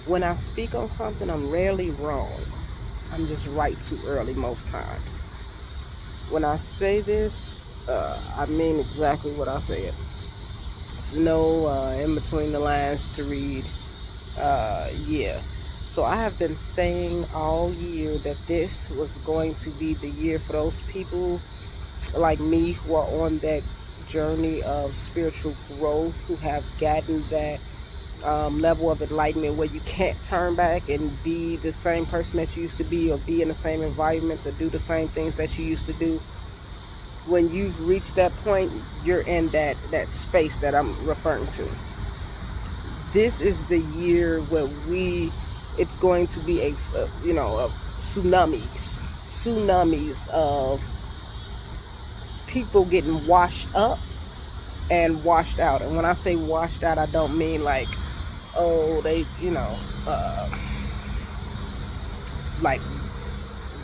When I speak on something, I'm rarely wrong. I'm just right too early most times. When I say this, I mean exactly what I said. There's no in between the lines to read. Yeah. So I have been saying all year that this was going to be the year for those people like me who are on that journey of spiritual growth, who have gotten that level of enlightenment where you can't turn back and be the same person that you used to be, or be in the same environments, or do the same things that you used to do. When you've reached that point, you're in that space that I'm referring to. This is the year where it's going to be a tsunamis of people getting washed up and washed out. And when I say washed out, I don't mean like, oh, they, like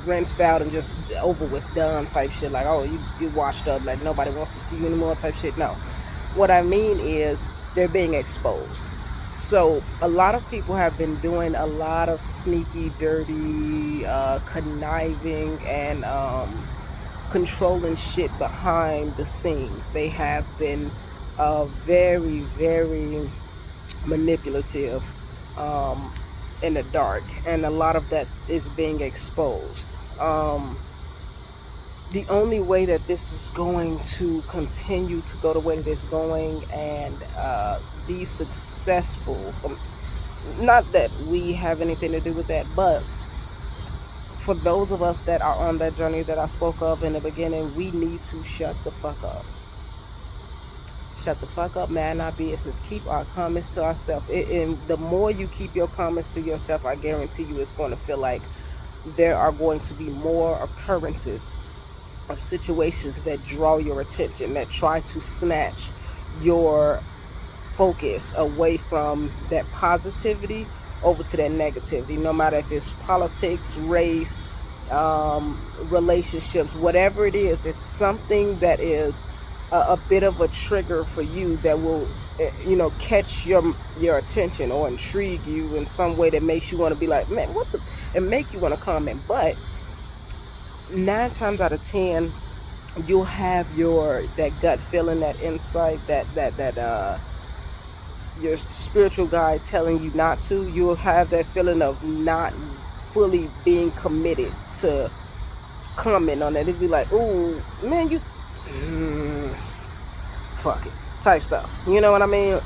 rinsed out and just over with, done type shit. Like, oh, you washed up, like nobody wants to see you anymore type shit. No. What I mean is they're being exposed. So a lot of people have been doing a lot of sneaky, dirty, conniving, and controlling shit behind the scenes. They have been very, very manipulative um, in the dark, and a lot of that is being exposed. The only way that this is going to continue to go the way that it's going and be successful, not that we have anything to do with that, but for those of us that are on that journey that I spoke of in the beginning, we need to shut the fuck up. Shut the fuck up, man, our business. Keep our comments to ourselves. And the more you keep your comments to yourself, I guarantee you it's going to feel like there are going to be more occurrences of situations that draw your attention, that try to snatch your focus away from that positivity over to that negativity. No matter if it's politics, race, relationships, whatever it is, it's something that is a bit of a trigger for you that will catch your attention or intrigue you in some way that makes you want to be like, man, what the, and make you want to comment. But 9 times out of 10, you'll have that gut feeling, that insight, that your spiritual guide telling you not to. You'll have that feeling of not fully being committed to comment on that. It'd be like, ooh, man, you fuck it type stuff. You know what I mean?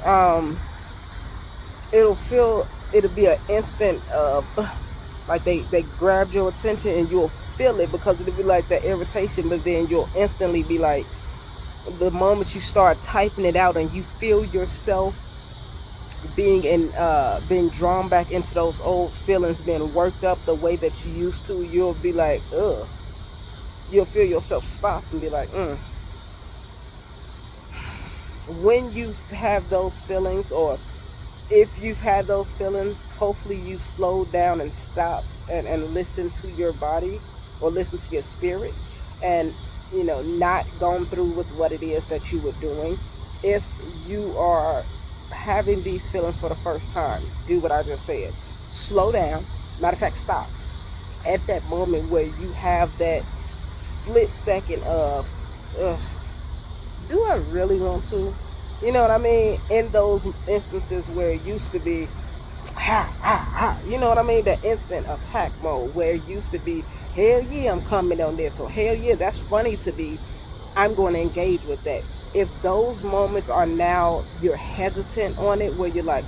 It'll be an instant of like they grabbed your attention, and you'll feel it because it'll be like that irritation, but then you'll instantly be like, the moment you start typing it out and you feel yourself being drawn back into those old feelings, being worked up the way that you used to, you'll be like, ugh. You'll feel yourself stop and be like, When you have those feelings, or if you've had those feelings, hopefully you've slowed down and stopped and listened to your body, or listen to your spirit, and not gone through with what it is that you were doing. If you are having these feelings for the first time, do what I just said. Slow down. Matter of fact, stop. At that moment where you have that split second of, do I really want to? You know what I mean? In those instances where it used to be, ha, ha, ha. You know what I mean? That instant attack mode where it used to be, hell yeah, I'm coming on this. Or hell yeah, that's funny to me. I'm going to engage with that. If those moments are now, you're hesitant on it, where you're like,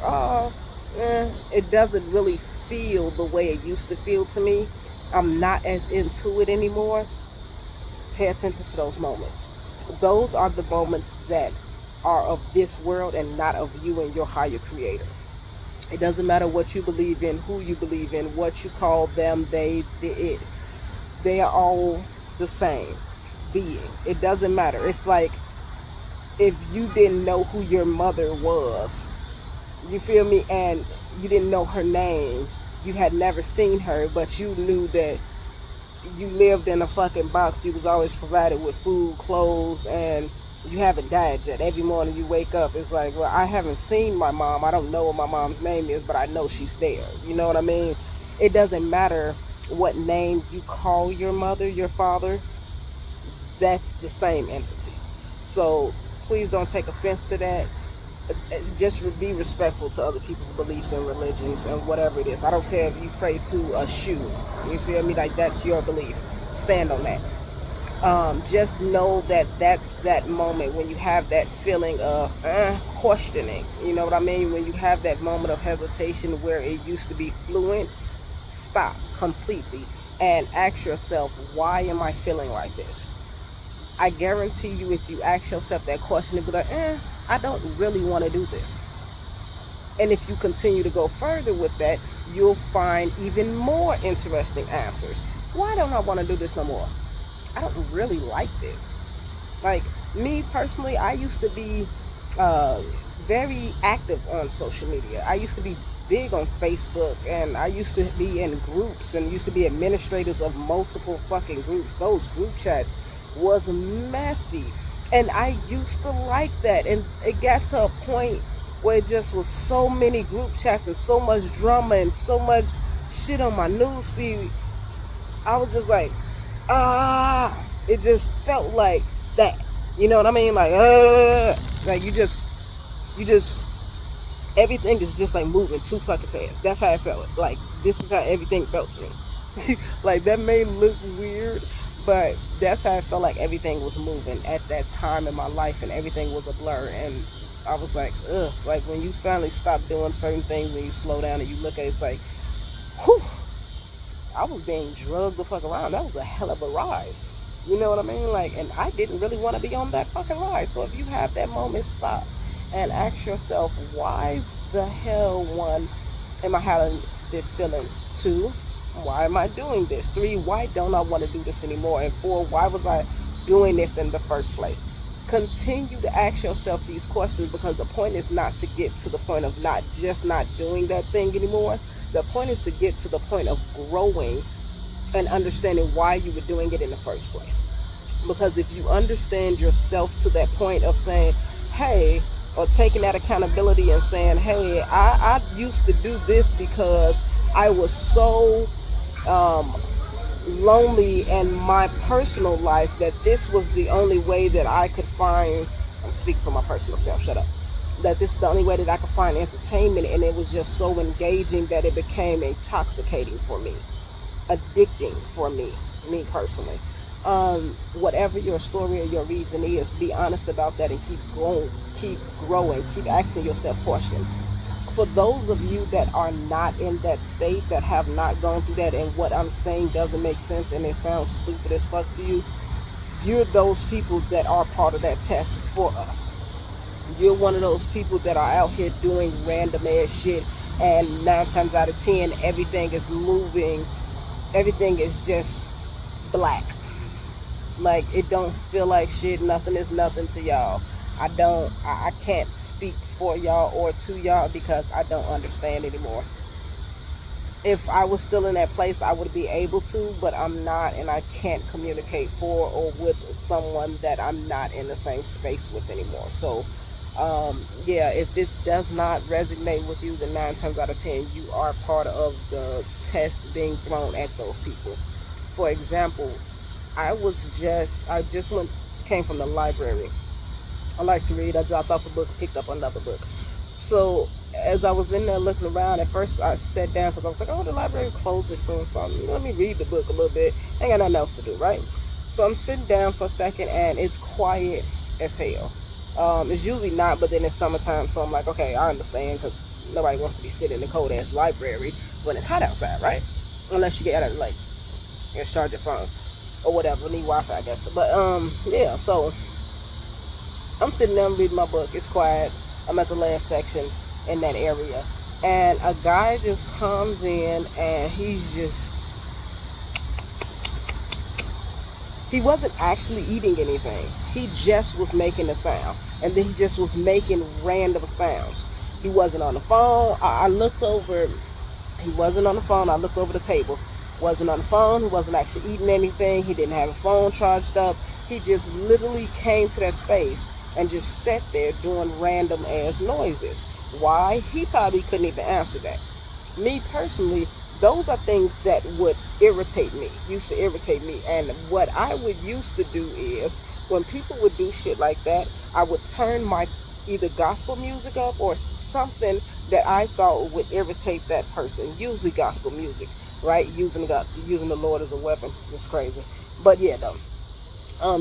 it doesn't really feel the way it used to feel to me, I'm not as into it anymore, pay attention to those moments. Those are the moments that are of this world and not of you and your higher creator. It doesn't matter what you believe in, who you believe in, what you call them, they, it. They are all the same being. It doesn't matter. It's like if you didn't know who your mother was, you feel me, and you didn't know her name, you had never seen her, but you knew that you lived in a fucking box. You was always provided with food, clothes, and You haven't died yet. Every morning you wake up, it's like, well, I haven't seen my mom. I don't know what my mom's name is, but I know she's there. You know what I mean? It doesn't matter what name you call your mother, your father, that's the same entity. So please don't take offense to that. Just be respectful to other people's beliefs and religions and whatever it is. I don't care if you pray to a shoe. You feel me? Like, that's your belief. Stand on that. Just know that that's that moment when you have that feeling of questioning. You know what I mean? When you have that moment of hesitation where it used to be fluent, stop completely and ask yourself, why am I feeling like this? I guarantee you, if you ask yourself that question, you'll be like, I don't really want to do this. And if you continue to go further with that, you'll find even more interesting answers. Why don't I want to do this no more? I don't really like this. Like, me personally, I used to be very active on social media. I used to be big on Facebook, and I used to be in groups and used to be administrators of multiple fucking groups. Those group chats was messy, and I used to like that. And it got to a point where it just was so many group chats and so much drama and so much shit on my news feed. I was just like, it just felt like that. You know what I mean? Like you just, everything is just like moving too fucking fast. That's how it felt. Like, this is how everything felt to me. Like, that may look weird, but that's how I felt like everything was moving at that time in my life, and everything was a blur. And I was like, ugh. Like, when you finally stop doing certain things, when you slow down and you look at it, it's like, whew. I was being drugged the fuck around. That was a hell of a ride. You know what I mean? Like, and I didn't really want to be on that fucking ride. So if you have that moment, stop and ask yourself, why the hell, one, am I having this feeling? Two, why am I doing this? Three, why don't I want to do this anymore? And four, why was I doing this in the first place? Continue to ask yourself these questions, because the point is not to get to the point of not doing that thing anymore. The point is to get to the point of growing and understanding why you were doing it in the first place. Because if you understand yourself to that point of saying, hey, or taking that accountability and saying, hey, I used to do this because I was so lonely in my personal life that this was the only way that I could find, I'm speaking for my personal self, shut up, that this is the only way that I could find entertainment, and it was just so engaging that it became intoxicating for me, addicting for me personally. Whatever your story or your reason is, be honest about that and keep growing, keep asking yourself questions. For those of you that are not in that state, that have not gone through that, and what I'm saying doesn't make sense and it sounds stupid as fuck to you, you're those people that are part of that test for us. You're one of those people that are out here doing random ass shit, and 9 times out of 10, everything is moving, everything is just black. Like, it don't feel like shit, nothing is nothing to y'all. I can't speak for y'all or to y'all because I don't understand anymore. If I was still in that place, I would be able to, but I'm not, and I can't communicate for or with someone that I'm not in the same space with anymore. So, yeah, if this does not resonate with you, then 9 times out of 10, you are part of the test being thrown at those people. For example, I just came from the library. I like to read. I dropped off a book, picked up another book. So as I was in there looking around, at first I sat down because I was like, oh, the library closes soon, so let me read the book a little bit. Ain't got nothing else to do, right? So I'm sitting down for a second, and it's quiet as hell. It's usually not, but then it's summertime, so I'm like, okay, I understand, because nobody wants to be sitting in the cold ass library when it's hot outside, right? Unless you get out of, like, charge your phone or whatever, need Wi-Fi, I guess. But yeah, so I'm sitting there reading my book. It's quiet. I'm at the last section in that area, and a guy just comes in, and he wasn't actually eating anything. He just was making a sound, and then he just was making random sounds. He wasn't on the phone. I looked over. He wasn't on the phone. I looked over the table. Wasn't on the phone. He wasn't actually eating anything. He didn't have a phone charged up. He just literally came to that space and just sat there doing random ass noises. Why? He probably couldn't even answer that. Me personally, those are things that would irritate me, used to irritate me. And what I would used to do is when people would do shit like that, I would turn my either gospel music up or something that I thought would irritate that person, usually gospel music, right? Using the Lord as a weapon. It's crazy. But yeah, though.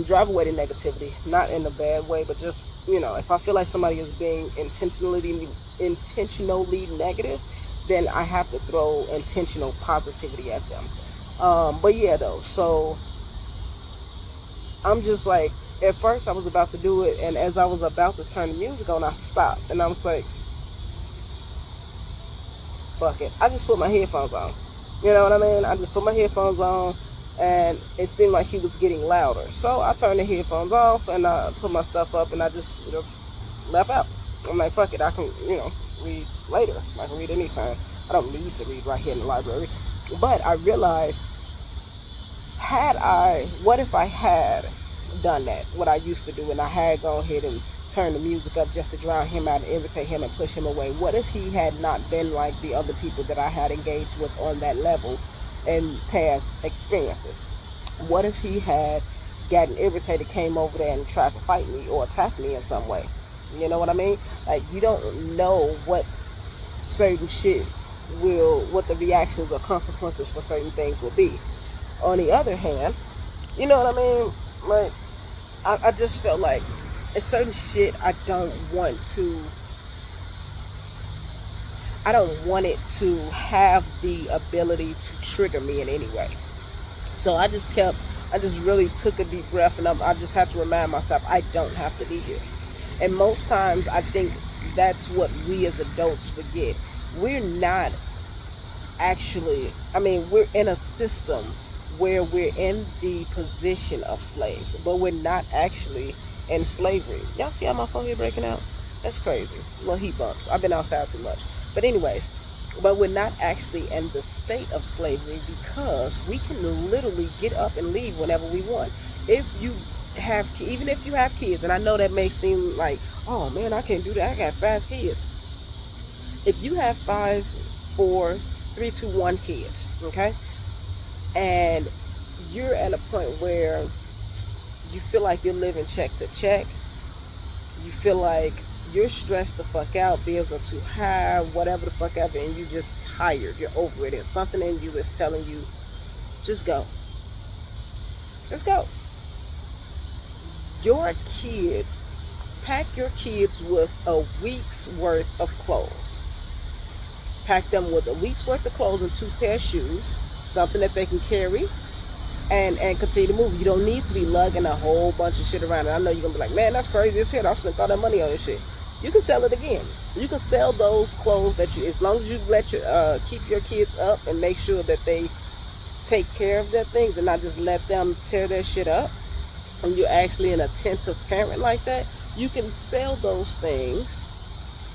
Drive away the negativity, not in a bad way, but just, if I feel like somebody is being intentionally negative, then I have to throw intentional positivity at them. But yeah, though, so I'm just like, at first I was about to do it, and as I was about to turn the music on, I stopped, and I was like, fuck it. I just put my headphones on. You know what I mean? I just put my headphones on, and it seemed like he was getting louder. So I turned the headphones off, and I put my stuff up, and I just, left out. I'm like, fuck it, I can, read later. I can read anytime. I don't need to read right here in the library. But I realized, what if I had done that, what I used to do, and I had gone ahead and turn the music up just to drown him out and irritate him and push him away? What if he had not been like the other people that I had engaged with on that level in past experiences? What if he had gotten irritated, came over there and tried to fight me or attack me in some way? You know what I mean? Like, you don't know what certain shit what the reactions or consequences for certain things will be. On the other hand, you know what I mean? Like, I just felt like it's certain shit I don't want it to have the ability to trigger me in any way. So I just really took a deep breath, and I just have to remind myself, I don't have to be here. And most times I think that's what we as adults forget. We're not actually, we're in a system where we're in the position of slaves, but we're not actually in slavery. Y'all see how my phone here breaking out? That's crazy. Little heat bumps. I've been outside too much. But anyways, but we're not actually in the state of slavery, because we can literally get up and leave whenever we want. Even if you have kids, and I know that may seem like, oh man, I can't do that, I got 5 kids. If you have 5, 4, 3, 2, 1 kids, okay, and you're at a point where you feel like you're living check to check, you feel like you're stressed the fuck out, bills are too high, whatever the fuck ever, and you're just tired, you're over it, and something in you is telling you, just go. Pack your kids with a week's worth of clothes. Pack them with a week's worth of clothes and 2 pair of shoes, something that they can carry, and continue to move. You don't need to be lugging a whole bunch of shit around. And I know you're going to be like, man, that's crazy as hell, I spent all that money on this shit. You can sell it again. You can sell those clothes as long as you keep your kids up and make sure that they take care of their things and not just let them tear their shit up, and you're actually an attentive parent like that, you can sell those things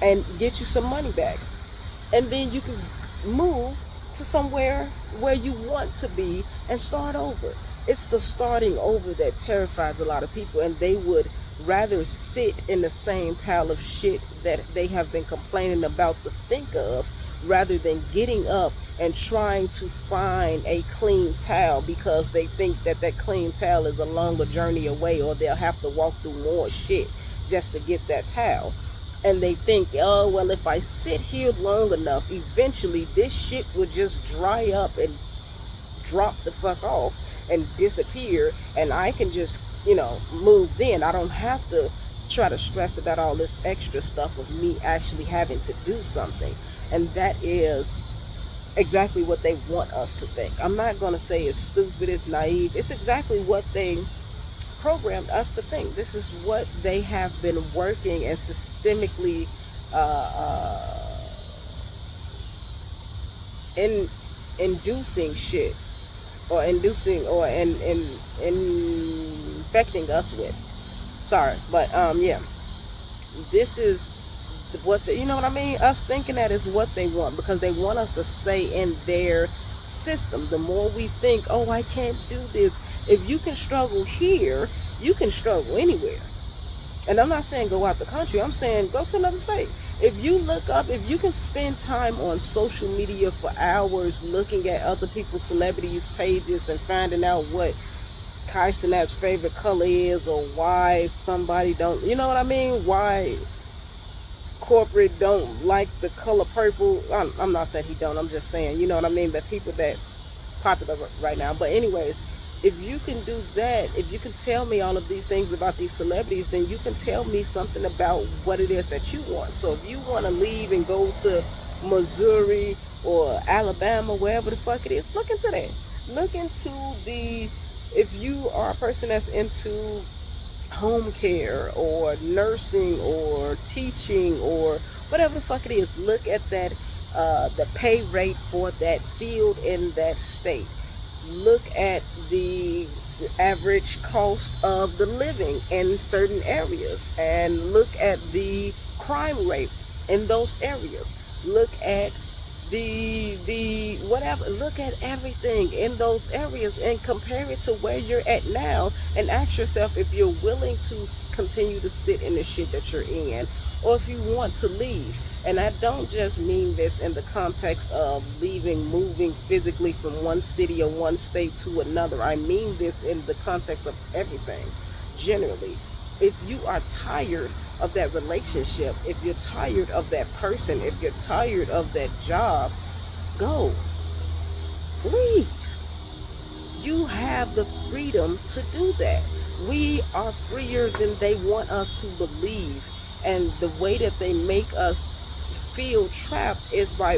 and get you some money back. And then you can move to somewhere where you want to be and start over. It's the starting over that terrifies a lot of people, and they would rather sit in the same pile of shit that they have been complaining about the stink of, rather than getting up and trying to find a clean towel, because they think that clean towel is a longer journey away, or they'll have to walk through more shit just to get that towel. And they think, oh, well, if I sit here long enough, eventually this shit will just dry up and drop the fuck off and disappear, and I can just, move then. I don't have to try to stress about all this extra stuff of me actually having to do something. And that is exactly what they want us to think. I'm not going to say it's stupid, it's naive. It's exactly what they programmed us to think. This is what they have been working and systemically infecting us with. Sorry, but yeah, this is what you know what I mean. Us thinking that is what they want, because they want us to stay in their system. The more we think, oh, I can't do this. If you can struggle here, You can struggle anywhere. And I'm not saying go out the country. I'm saying go to another state. If you look up, if you can spend time on social media for hours looking at other people's celebrities' pages and finding out what Kai Cenat's favorite color is, or why somebody don't, you know what I mean? Why corporate don't like the color purple. I'm not saying he don't. I'm just saying, you know what I mean? The people that popular right now. But anyways, if you can do that, if you can tell me all of these things about these celebrities, then you can tell me something about what it is that you want. So if you want to leave and go to Missouri or Alabama, wherever the fuck it is, look into that. Look into the, if you are a person that's into home care or nursing or teaching or whatever the fuck it is, look at that, the pay rate for that field in that state. Look at the average cost of the living in certain areas, and look at the crime rate in those areas. Look at the whatever, look at everything in those areas and compare it to where you're at now, and ask yourself if you're willing to continue to sit in the shit that you're in, or if you want to leave. And I don't just mean this in the context of leaving, moving physically from one city or one state to another. I mean this in the context of everything, generally. If you are tired of that relationship, if you're tired of that person, if you're tired of that job, go. Leave. You have the freedom to do that. We are freer than they want us to believe. And the way that they make us feel trapped is by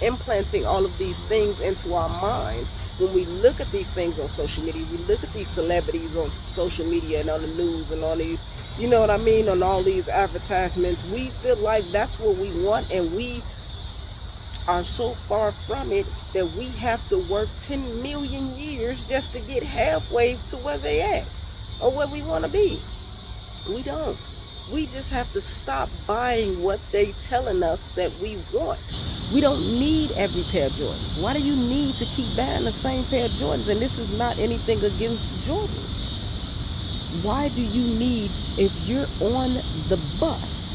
implanting all of these things into our minds. When we look at these things on social media, we look at these celebrities on social media and on the news and on these, you know what I mean, on all these advertisements, we feel like that's what we want, and we are so far from it that we have to work 10 million years just to get halfway to where they at or where we want to be. We don't. We just have to stop buying what they telling us that we want. We don't need every pair of Jordans. Why do you need to keep buying the same pair of Jordans? And this is not anything against Jordan. Why do you need, if you're on the bus,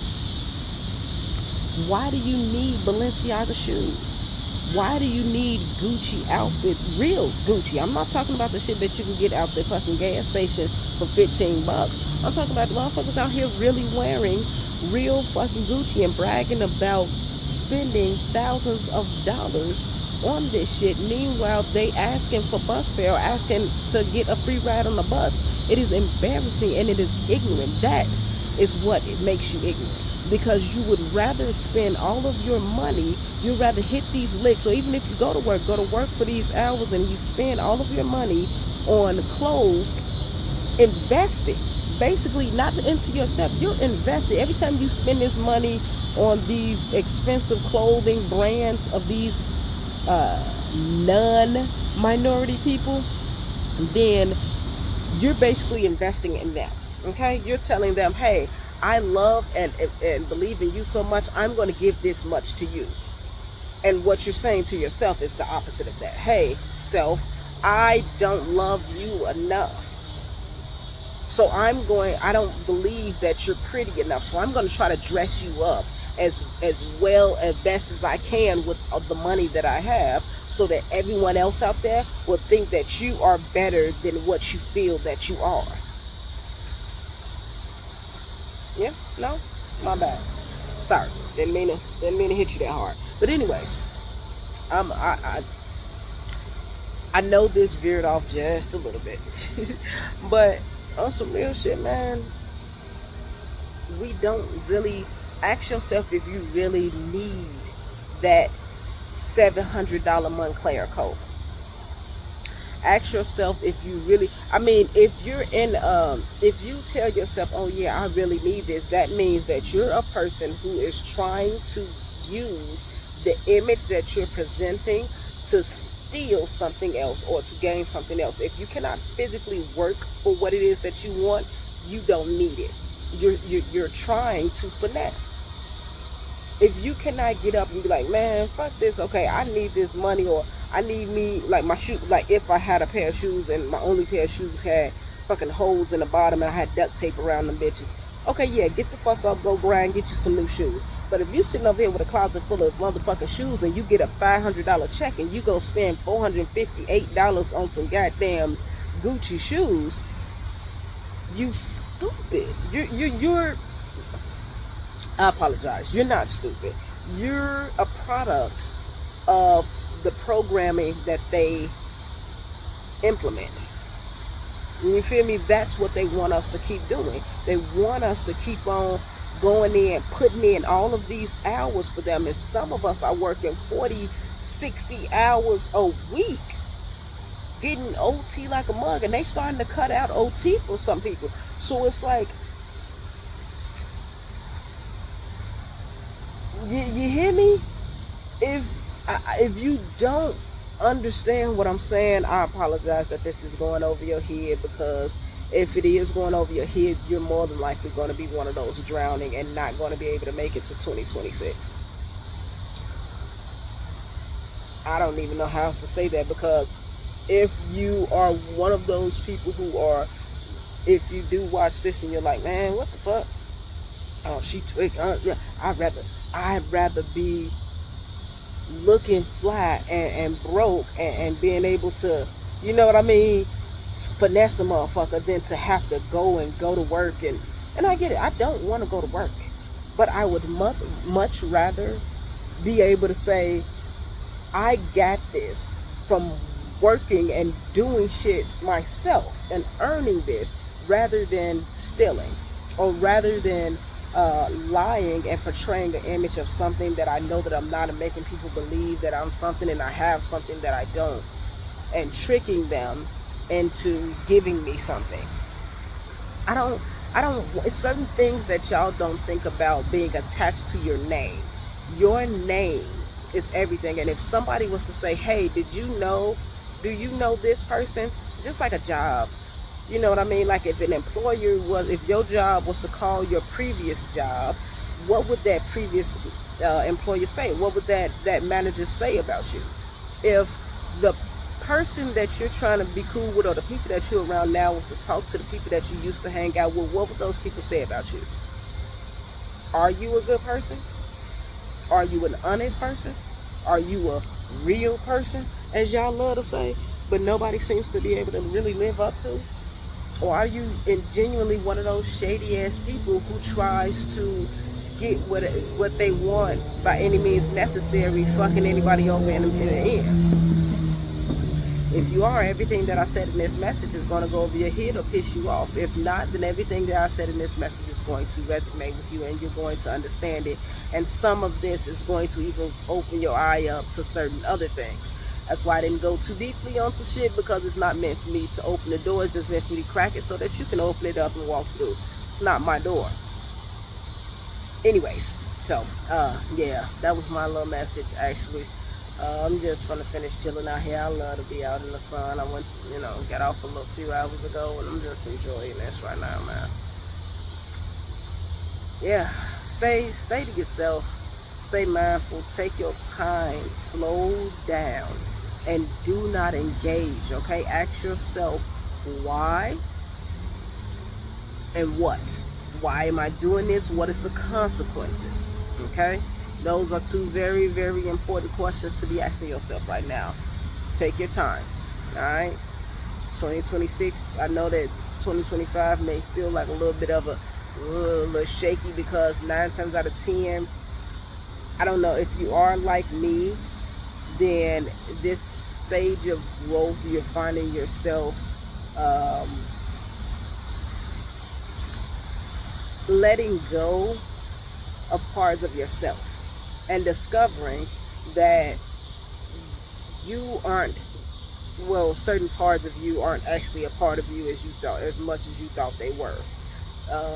why do you need Balenciaga shoes? Why do you need Gucci outfits? Real Gucci. I'm not talking about the shit that you can get out the fucking gas station for $15. I'm talking about the motherfuckers out here really wearing real fucking Gucci and bragging about spending thousands of dollars on this shit. Meanwhile, they asking for bus fare or asking to get a free ride on the bus. It is embarrassing and it is ignorant. That is what it makes you ignorant. Because you would rather spend all of your money, you'd rather hit these licks, or even if you go to work for these hours and you spend all of your money on clothes, investing, basically not into yourself, you're investing. Every time you spend this money on these expensive clothing brands of these non-minority people, then you're basically investing in them. Okay, you're telling them, hey, I love and believe in you so much, I'm going to give this much to you. And what you're saying to yourself is the opposite of that. Hey, self, I don't love you enough. So I don't believe that you're pretty enough. So I'm going to try to dress you up as well, as best as I can with the money that I have, so that everyone else out there will think that you are better than what you feel that you are. Yeah, no, my bad. Sorry, didn't mean to hit you that hard. But anyways, I know this veered off just a little bit, but on some real shit, man. We don't really, ask yourself if you really need that $700 Moncler coat. Ask yourself if you really, if you're in, if you tell yourself, oh yeah, I really need this, that means that you're a person who is trying to use the image that you're presenting to steal something else or to gain something else. If you cannot physically work for what it is that you want, you don't need it. You're trying to finesse. If you cannot get up and be like, man, fuck this, okay, I need this money, or I need me, like my shoe, like if I had a pair of shoes and my only pair of shoes had fucking holes in the bottom and I had duct tape around them bitches. Okay, yeah, get the fuck up, go grind, get you some new shoes. But if you sitting over here with a closet full of motherfucking shoes and you get a $500 check and you go spend $458 on some goddamn Gucci shoes, you stupid. You're I apologize. You're not stupid. You're a product of the programming that they implemented. You feel me? That's what they want us to keep doing. They want us to keep on going in, putting in all of these hours for them. And some of us are working 40, 60 hours a week, getting OT like a mug. And they starting to cut out OT for some people. So it's like, you hear me? If you don't understand what I'm saying, I apologize that this is going over your head, because if it is going over your head, you're more than likely going to be one of those drowning and not going to be able to make it to 2026. I don't even know how else to say that, because if you are one of those people who are, if you do watch this and you're like, man, what the fuck? Oh, she tweaked. I'd rather be looking fly and broke and being able to, you know what I mean, finesse a motherfucker, than to have to go to work. And I get it. I don't want to go to work, but I would much rather be able to say, I got this from working and doing shit myself and earning this, rather than stealing, or rather than lying and portraying an image of something that I know that I'm not, and making people believe that I'm something and I have something that I don't, and tricking them into giving me something. I don't, it's certain things that y'all don't think about being attached to your name. Your name is everything. And if somebody was to say, hey, do you know this person? Just like a job. You know what I mean? Like if an employer was, if your job was to call your previous job, what would that previous employer say? What would that manager say about you? If the person that you're trying to be cool with, or the people that you're around now, was to talk to the people that you used to hang out with, what would those people say about you? Are you a good person? Are you an honest person? Are you a real person, as y'all love to say, but nobody seems to be able to really live up to? Or are you genuinely one of those shady ass people who tries to get what they want by any means necessary, fucking anybody over in the end? If you are, everything that I said in this message is going to go over your head or piss you off. If not, then everything that I said in this message is going to resonate with you, and you're going to understand it. And some of this is going to even open your eye up to certain other things. That's why I didn't go too deeply onto shit, because it's not meant for me to open the door. It's just meant for me to crack it so that you can open it up and walk through. It's not my door. Anyways, so, yeah, that was my little message, actually. I'm just gonna finish chilling out here. I love to be out in the sun. I went to, got off a few hours ago, and I'm just enjoying this right now, man. Yeah, stay to yourself. Stay mindful. Take your time. Slow down. And do not engage, okay? Ask yourself why and what. Why am I doing this? What is the consequences? Okay? Those are two very, very important questions to be asking yourself right now. Take your time. Alright? 2026, I know that 2025 may feel like a little bit of a little shaky, because 9 times out of 10, I don't know, if you are like me, then this stage of growth, you're finding yourself letting go of parts of yourself, and discovering that you aren't, well, certain parts of you aren't actually a part of you as much as you thought they were.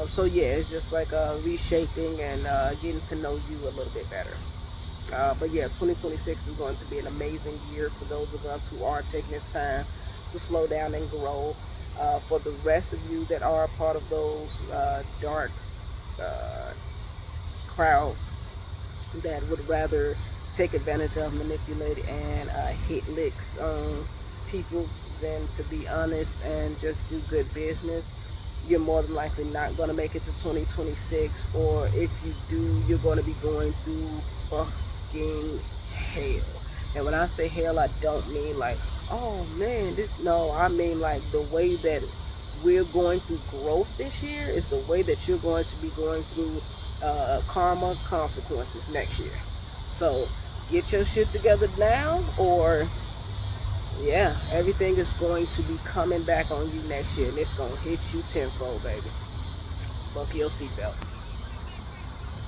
So yeah, it's just like reshaping and getting to know you a little bit better. But yeah, 2026 is going to be an amazing year for those of us who are taking this time to slow down and grow. For the rest of you that are a part of those dark crowds that would rather take advantage of, manipulate, and hit licks on people than to be honest and just do good business, you're more than likely not going to make it to 2026. Or if you do, you're going to be going through fucking hell. And when I say hell, I don't mean like, oh man, this, no, I mean like the way that we're going through growth this year is the way that you're going to be going through karma consequences next year. So get your shit together now, or yeah, everything is going to be coming back on you next year, and it's going to hit you tenfold, baby. Buckle your seatbelt.